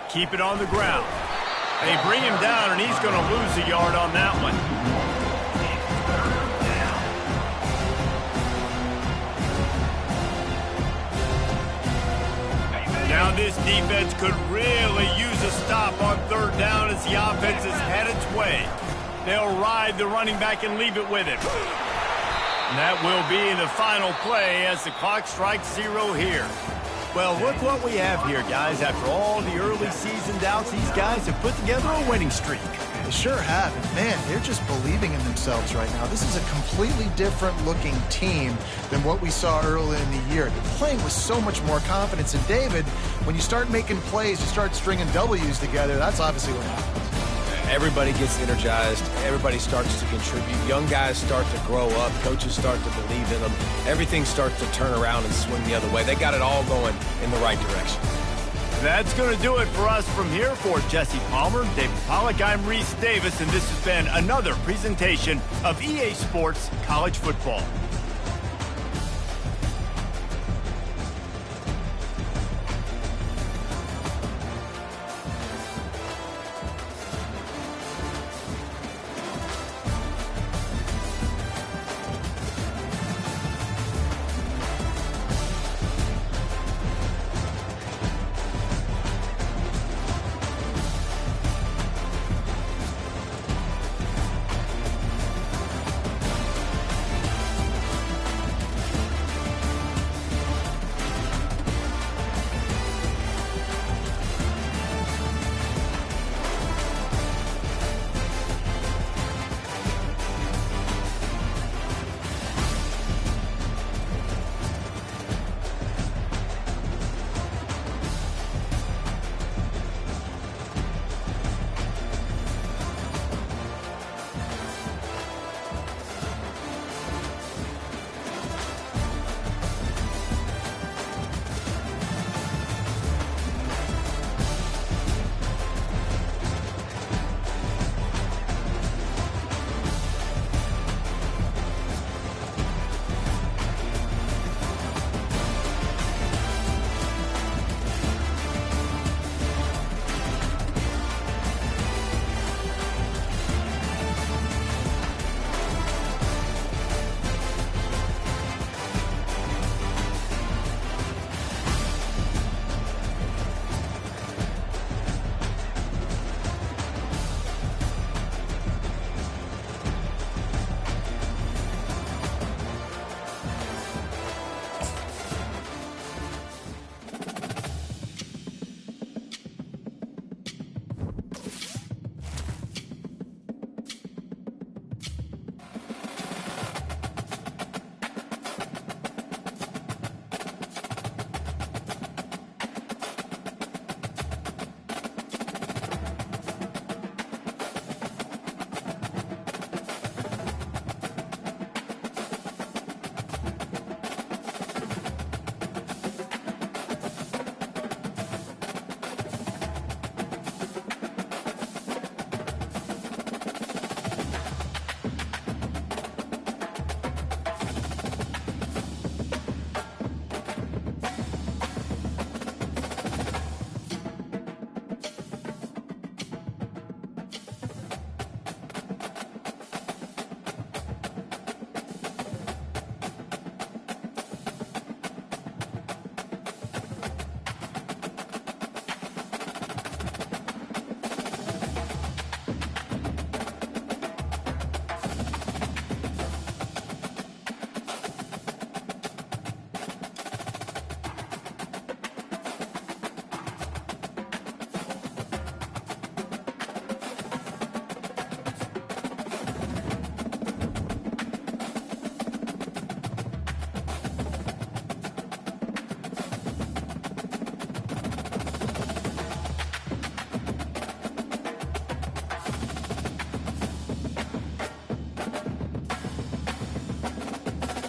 Speaker 1: Keep it on the ground. They bring him down, and he's going to lose a yard on that one. Now Now this defense could really use a stop on third down as the offense has had its way. They'll ride the running back and leave it with him. And that will be the final play as the clock strikes 0 here.
Speaker 6: Well, look what we have here, guys. After all the early season doubts, these guys have put together a winning streak.
Speaker 2: They sure have. And man, they're just believing in themselves right now. This is a completely different looking team than what we saw early in the year. They're playing with so much more confidence. And David, when you start making plays, you start stringing W's together, that's obviously what happens.
Speaker 3: Everybody gets energized. Everybody starts to contribute. Young guys start to grow up. Coaches start to believe in them. Everything starts to turn around and swing the other way. They got it all going in the right direction.
Speaker 1: That's going to do it for us from here. For Jesse Palmer, David Pollack, I'm Reese Davis, and this has been another presentation of EA Sports College Football.